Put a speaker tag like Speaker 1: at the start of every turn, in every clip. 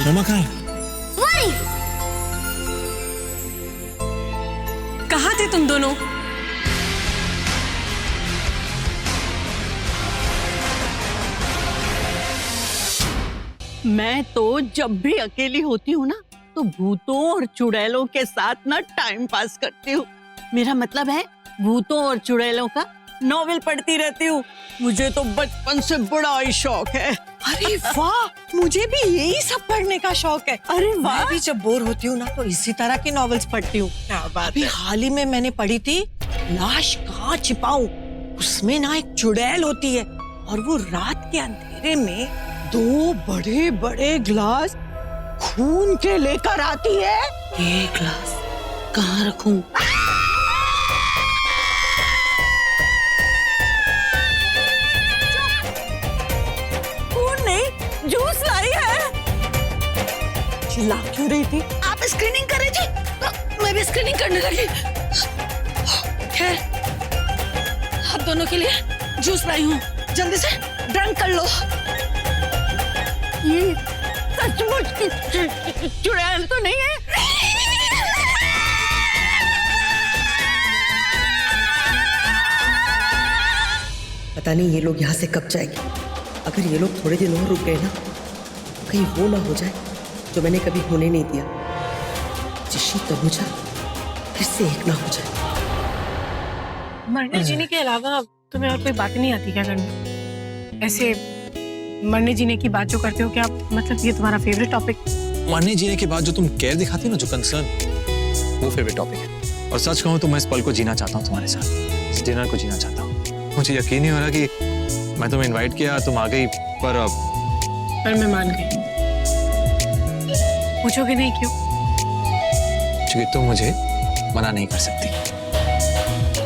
Speaker 1: मम्मा कहाँ है?
Speaker 2: वही।
Speaker 3: कहाँ थे तुम दोनों?
Speaker 4: मैं तो जब भी अकेली होती हूँ ना तो भूतों और चुड़ैलों के साथ ना टाइम पास करती हूँ। मेरा मतलब है भूतों और चुड़ैलों का नॉवेल पढ़ती रहती हूँ। मुझे तो बचपन से बड़ा ही शौक है।
Speaker 5: अरे वाह, मुझे भी यही सब पढ़ने का शौक है।
Speaker 4: अरे वाह,
Speaker 5: मैं भी जब बोर होती हूँ ना तो इसी तरह की नॉवेल्स पढ़ती हूँ। अभी हाल ही में मैंने पढ़ी थी लाश कहाँ छिपाऊं। उसमें ना एक चुड़ैल होती है और वो रात के अंधेरे में 2 बड़े बड़े ग्लास खून के लेकर आती है।
Speaker 4: ये ग्लास कहाँ रखूं? खून नहीं, जूस लाई है।
Speaker 5: चिल्ला क्यों रही थी?
Speaker 3: आप स्क्रीनिंग कर रही थी तो मैं भी स्क्रीनिंग करने लगी। खैर, आप दोनों के लिए जूस लाई हूँ, जल्दी से ड्रिंक कर लो।
Speaker 4: ये सचमुच की चुड़ैल तो नहीं है?
Speaker 6: पता नहीं ये लोग यहाँ से कब जाएंगे। अगर ये लोग थोड़े दिन और रुक गए ना, कहीं वो ना हो जाए जो मैंने कभी होने नहीं दिया। जिशी तनुजा फिर से एक ना हो जाए।
Speaker 7: मरने जीने के अलावा तुम्हें और कोई बात नहीं आती क्या करने? ऐसे मरने जीने की बात जो करते हो क्या, मतलब ये तुम्हारा फेवरेट टॉपिक?
Speaker 1: मरने जीने के बाद जो तुम केयर दिखाती हो ना, जो कंसर्न, वो फेवरेट टॉपिक है। और सच कहूँ तो मैं इस पल को जीना चाहता हूँ तुम्हारे साथ, इस डिनर को जीना चाहता हूँ। मुझे यकीन नहीं हो रहा कि मैं तुम्हें इनवाइट किया, तुम आ गई, पर
Speaker 7: मैं मान गई। पूछोगे नहीं क्यों?
Speaker 1: क्योंकि तुम मुझे मना नहीं कर सकती,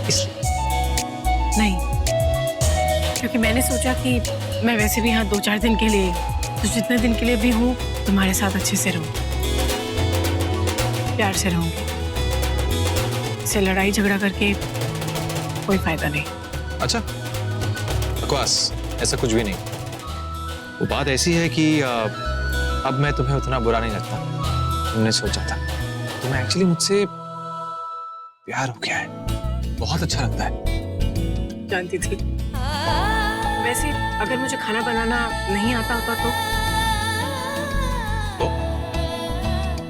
Speaker 1: इसलिए।
Speaker 7: नहीं, क्योंकि मैंने सोचा कि मैं वैसे भी यहाँ 2-4 दिन के लिए, तो जितने दिन के लिए भी हूँ तुम्हारे साथ अच्छे से रहूँ, प्यार से रहूँगी। इससे लड़ाई झगड़ा करके कोई फायदा नहीं।
Speaker 1: अच्छा, बकवास, ऐसा कुछ भी नहीं। वो बात ऐसी है कि अब मैं तुम्हें उतना बुरा नहीं लगता तुमने सोचा था। तुम्हें एक्चुअली मुझसे प्यार हो गया है, बहुत अच्छा लगता है।
Speaker 7: जानती थी। वैसे अगर मुझे खाना बनाना नहीं आता होता
Speaker 1: तो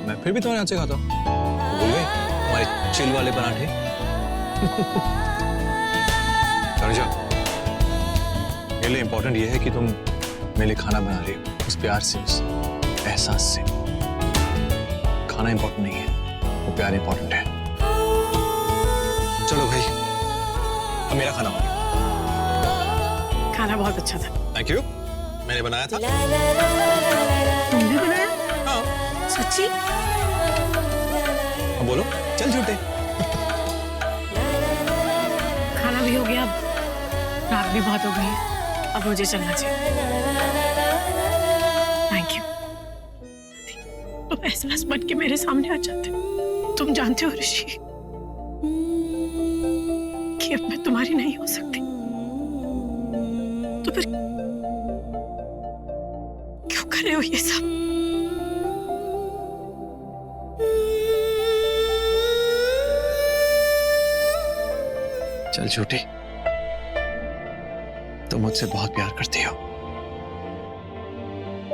Speaker 1: मैं फिर भी तुम्हारे हाथ से खाता हूँ। भूल गए हमारे चिल वाले पराठे? तनुजा, मेरे लिए इम्पोर्टेंट ये है कि तुम मेरे लिए खाना बना रही हो, उस प्यार से, उस एहसास से। खाना इम्पोर्टेंट नहीं है, वो प्यार इम्पोर्टेंट है। चलो भाई, अब मेरा खाना बना।
Speaker 7: खाना बहुत अच्छा था।
Speaker 1: थैंक यू, मैंने बनाया था।
Speaker 7: तुमने बनाया?
Speaker 1: हाँ।
Speaker 7: सच्ची?
Speaker 1: अब बोलो, चल झूठे।
Speaker 7: खाना भी हो गया, रात भी बहुत हो गई है, अब मुझे चलना चाहिए। Thank you. तुम एहसास बन के मेरे सामने आ जाते। तुम जानते हो ऋषि कि अब मैं तुम्हारी नहीं हो सकती, तो फिर क्यों कर रहे हो ये सब?
Speaker 1: चल झूठी, तुम मुझसे बहुत प्यार करती हो।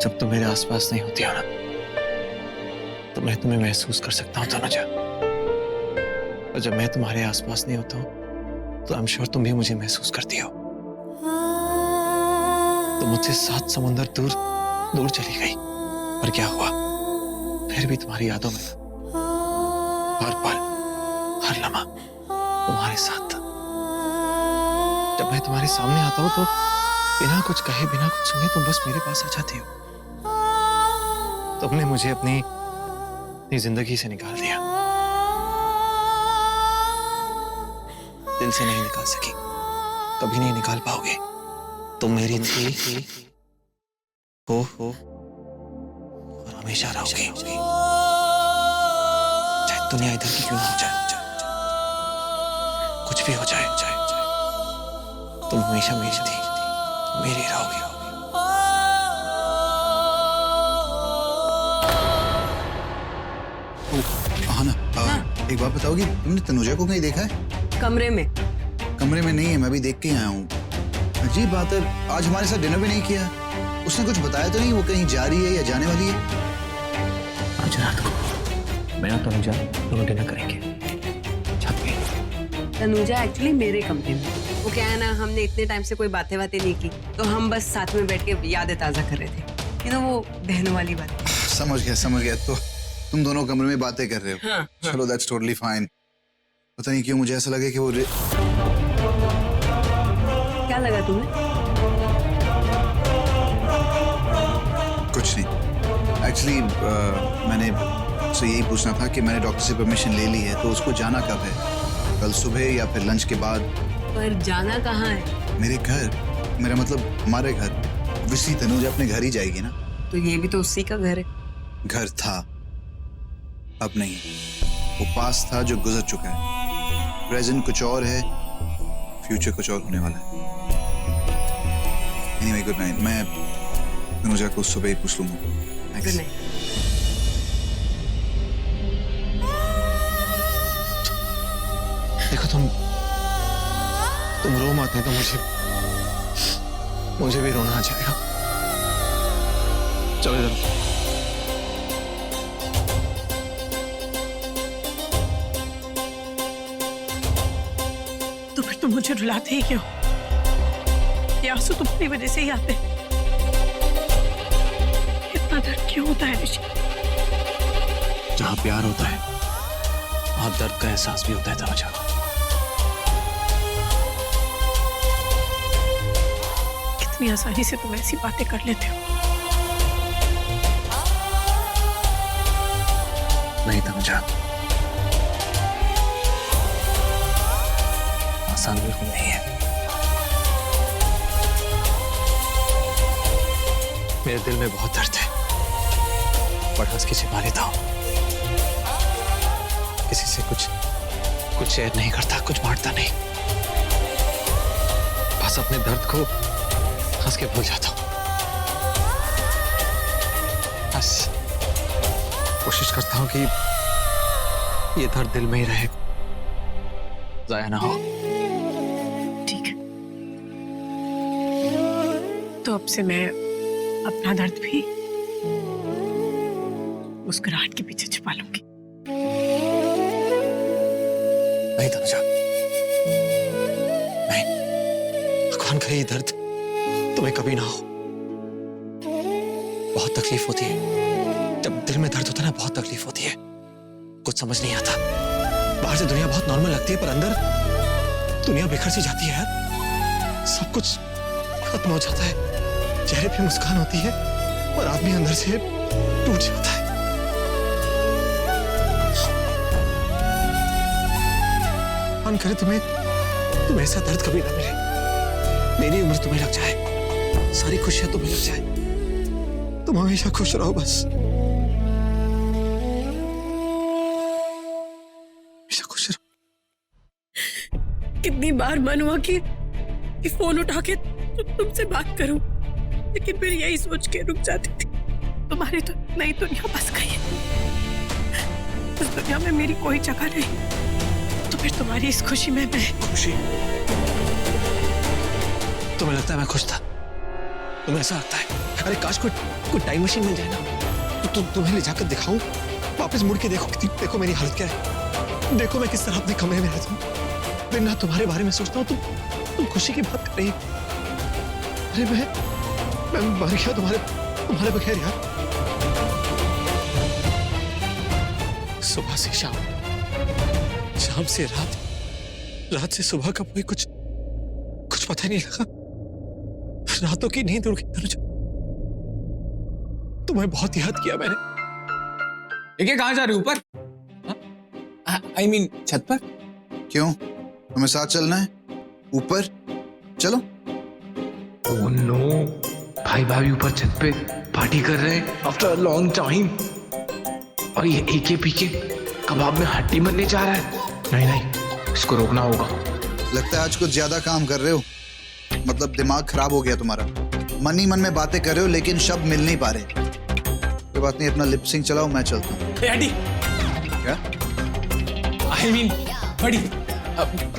Speaker 1: जब तुम मेरे आसपास नहीं होती हो ना, तो मैं तुम्हें महसूस कर सकता हूँ तनुजा। और जब मैं तुम्हारे आसपास नहीं होता हूँ तो आई एम श्योर तुम भी मुझे महसूस करती हो। तो मुझसे 7 समुंदर दूर दूर चली गई, पर क्या हुआ? फिर भी तुम्हारी यादों में हर पल, हर लम्हा तुम्हारे साथ था। जब मैं तुम्हारे सामने आता हूँ तो बिना कुछ कहे, बिना कुछ सुने तुम बस मेरे पास आ जाती हो। तुमने मुझे अपनी जिंदगी से निकाल दिया, दिल से नहीं निकाल सकी, कभी नहीं निकाल पाओगे। तुम मेरी थी, हो और हमेशा रहोगे, चाहे दुनिया इधर की क्यों ना हो जाए, कुछ भी हो जाए, तुम हमेशा मेरी थी, मेरी रहोगे।
Speaker 2: एक बात बताओगी, तुमने तनुजा को कहीं देखा है?
Speaker 6: कमरे में।
Speaker 2: कमरे में नहीं है, मैं भी देख के ही आया हूँ। अजीब बात है, आज हमारे साथ डिनर भी नहीं किया। उसने कुछ बताया तो नहीं वो कहीं जा रही है या जाने वाली है?
Speaker 1: आज रात को मैं और तनुजा दोनों डिनर करेंगे छत पे।
Speaker 6: तनुजा एक्चुअली मेरे कमरे में। वो क्या है ना, हमने इतने टाइम से कोई बातें नहीं की, तो हम बस साथ में बैठ के यादें ताजा कर रहे थे। ये ना वो बहनों वाली बात।
Speaker 2: समझ गया। तो तुम दोनों कमरे में बातें कर रहे हो?
Speaker 6: हाँ।
Speaker 2: चलो दैट्स टोटली फाइन। पता नहीं क्यों मुझे ऐसा लगे कि वो
Speaker 6: क्या लगा तुम्हें?
Speaker 2: कुछ नहीं। एक्चुअली मैंने उससे यही पूछना था कि मैंने डॉक्टर से परमिशन ले ली है, तो उसको जाना कब है? कल सुबह या फिर लंच के बाद?
Speaker 6: पर जाना कहाँ है?
Speaker 2: मेरे घर। मेरा मतलब हमारे घर। विसी तनुजा अपने घर ही जाएगी ना।
Speaker 6: तो ये भी तो उसी का घर है।
Speaker 2: घर था, अब नहीं। वो पास था जो गुजर चुका है। प्रेजेंट कुछ और है, फ्यूचर कुछ और होने वाला है। Anyway, good night. मैं तनुजा को सुबह ही पूछ लूंगा।
Speaker 6: Good night.
Speaker 1: देखो तुम रो मत, नहीं तो मुझे भी रोना आ जाएगा। चलो इधर।
Speaker 7: तो फिर तुम मुझे रुलाते ही क्यों? ये आंसू तुम्हारी वजह से ही आते हैं। इतना दर्द क्यों होता है ऋषि?
Speaker 1: जहां प्यार होता है वहां दर्द का एहसास भी होता है तनुजा।
Speaker 7: कितनी आसानी से तुम ऐसी बातें कर लेते हो।
Speaker 1: नहीं तनुजा, आसान बिल्कुल नहीं है। मेरे दिल में बहुत दर्द है, पर हंस के छिपा लेता हूं। किसी से कुछ शेयर नहीं करता, कुछ बांटता नहीं। बस अपने दर्द को हंस के भूल जाता हूं। बस कोशिश करता हूं कि ये दर्द दिल में ही रहे, जाया ना हो।
Speaker 7: ठीक है, तो अब से मैं अपना दर्द भी मुस्कुराहट के पीछे छुपा लूंगी।
Speaker 1: नहीं तनुजा, नहीं। भगवान करे ये दर्द तुम्हें कभी ना हो। बहुत तकलीफ होती है जब दिल में दर्द होता है ना, बहुत तकलीफ होती है। कुछ समझ नहीं आता। बाहर से दुनिया बहुत नॉर्मल लगती है, पर अंदर दुनिया बिखर सी जाती है यार। सब कुछ खत्म हो जाता है। चेहरे पे मुस्कान होती है और आदमी अंदर से टूट जाता है। मन करे तुम्हें ऐसा दर्द कभी ना मिले। मेरी उम्र तुम्हें लग जाए, सारी खुशियां तुम्हें लग जाए। तुम हमेशा खुश रहो बस, हमेशा खुश रहो।
Speaker 7: कितनी बार मन हुआ कि फोन उठा के तुमसे बात करूं, लेकिन फिर यही सोच के रुक जाती थी, तुम्हारी तो नई दुनिया बस गई है। उस दुनिया में मेरी कोई जगह नहीं, तो फिर तुम्हारी इस खुशी में मैं
Speaker 1: खुशी? तुम्हें लगता है मैं खुश था? तुम्हें ऐसा लगता है? अरे काश कोई टाइम मशीन मिल जाए ना, तो तुम्हें ले जाकर दिखाऊं, वापस मुड़ के देखो मेरी हालत क्या है। देखो मैं किस तरह अपने कमरे में रहता हूँ, दिन रात तुम्हारे बारे में सोचता हूँ। तुम खुशी की बात कर रही हो। अरे मैं मर गया तुम्हारे बगैर यार। सुबह से शाम से रात से सुबह का कोई कुछ पता ही नहीं लगा। रातों की नींद उड़ गई तनुजा। तुम्हें बहुत याद किया मैंने।
Speaker 8: देखिए कहाँ जा रहे हो? ऊपर? I mean, छत पर?
Speaker 2: क्यों, हमें साथ चलना है? ऊपर चलो।
Speaker 9: ओह नो, भाई भाभी ऊपर छत पे पार्टी कर रहे हैं आफ्टर अ लॉन्ग टाइम, और ये एके पीके कबाब में हड्डी बनने जा रहा है। नहीं, इसको रोकना होगा।
Speaker 2: लगता है आज कुछ ज्यादा काम कर रहे हो, मतलब दिमाग खराब हो गया तुम्हारा। मन ही मन में बातें कर रहे हो लेकिन शब्द मिल नहीं पा रहे। कोई बात नहीं, अपना लिप सिंक चलाओ, मैं चलता हूँ।
Speaker 8: हड्डी
Speaker 2: क्या?
Speaker 8: आई मीन बड़ी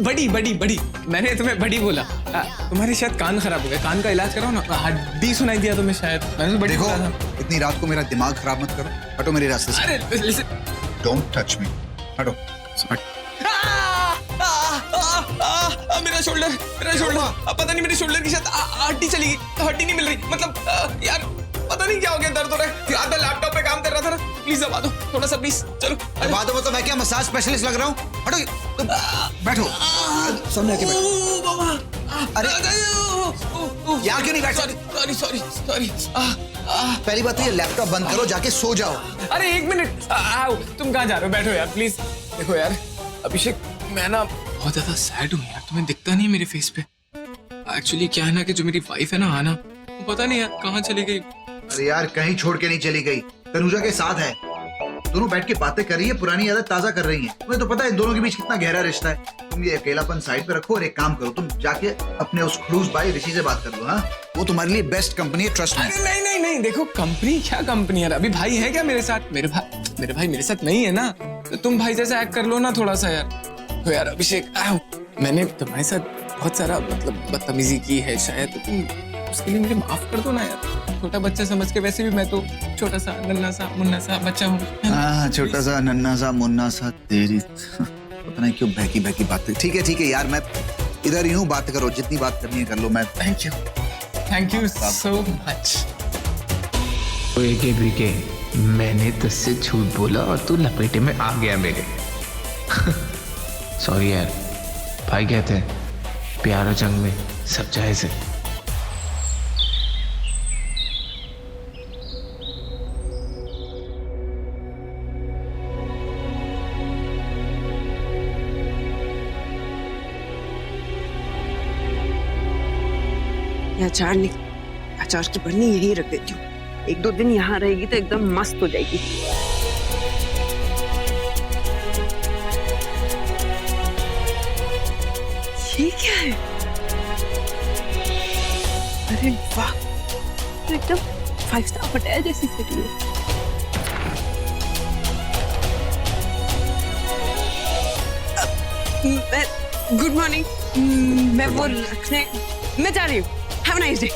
Speaker 8: बड़ी बड़ी बड़ी मैंने तुम्हें बड़ी बोला। तुम्हारे शायद कान खराब हो गए, कान का इलाज कराओ ना। हड्डी सुनाई दिया तुम्हें शायद, मैंने तो बड़ी
Speaker 2: देखो
Speaker 8: बोला था।
Speaker 2: इतनी रात को मेरा दिमाग खराब मत करो, हटो मेरे रास्ते से।
Speaker 8: अरे listen,
Speaker 2: डोंट टच मी, हटो हट।
Speaker 8: मेरा शोल्डर पता नहीं, मेरे शोल्डर की शायद हड्डी चली गई, हड्डी नहीं मिल रही। मतलब यार पता नहीं क्या हो गया, दर्द हो रहा है। यार मैं लैपटॉप पे काम कर रहा था ना, प्लीज दबा दो थोड़ा सा प्लीज। चलो
Speaker 2: दबा दो मतलब मैं क्या मसाज स्पेशलिस्ट लग रहा हूँ? हटो तुम बैठो, सामने आके बैठो। अरे यहाँ क्यों नहीं बैठ?
Speaker 8: सॉरी।
Speaker 2: पहली बात तो ये लैपटॉप बंद करो, जाके सो जाओ।
Speaker 8: अरे एक मिनट, आओ तुम कहाँ जा रहे हो? बैठो यार प्लीज। देखो यार अभिषेक, मैं ना बहुत ज्यादा सैड हूँ यार, तुम्हें दिखता नहीं है मेरे फेस पे। एक्चुअली क्या है ना कि जो मेरी वाइफ है ना आना, वो पता नहीं यार कहाँ चली गई।
Speaker 2: अरे यार कहीं छोड़ के नहीं चली गई, तनुजा के साथ है। दोनों बैठ के बातें कर रही है, पुरानी यादें ताजा कर रही हैं। तुम्हें तो पता है इन दोनों के बीच कितना गहरा रिश्ता है। तुम ये अकेलापन साइड पे रखो और एक काम करो, तुम जाके अपने उस खड़ूस भाई ऋषि से बात कर लो। हाँ, वो तुम्हारे लिए बेस्ट कंपनी है, ट्रस्ट मी।
Speaker 8: अरे नहीं, देखो कंपनी क्या कंपनी यार, अभी भाई है क्या मेरे साथ? मेरे भाई मेरे साथ नहीं है ना, तो तुम भाई जैसा एक्ट कर लो ना थोड़ा सा यार। तो यार अभिषेक, मैंने तुम्हारे साथ बहुत सारा मतलब बदतमीजी की है शायद, तो तुम उसके लिए मुझे माफ कर दो ना यार। छोटा बच्चा समझ के, वैसे भी मैं तो छोटा सा नन्ना सा मुन्ना सा बच्चा हूँ।
Speaker 2: हाँ, छोटा सा नन्ना सा मुन्ना सा, तेरी पता नहीं क्यों बहकी बातें। ठीक है यार, मैं इधर ही हूँ, बात करो, जितनी बात करनी है कर लो। मैं
Speaker 8: थैंक यू सो मच।
Speaker 9: एके बीके, मैंने तुझसे झूठ बोला और तू लपेटे में आ गया मेरे। सॉरी यार, भाई कहते हैं प्यार और जंग में सब जायज है।
Speaker 6: अचार की बन्नी यही रख देती हूँ, 1-2 दिन यहाँ रहेगी तो एकदम मस्त हो जाएगी। ये क्या है? अरे वाह, तो एकदम 5 स्टार होटल जैसी सिटी है। गुड मॉर्निंग, मैं वो रखने मैं जा रही हूँ। Have a nice day.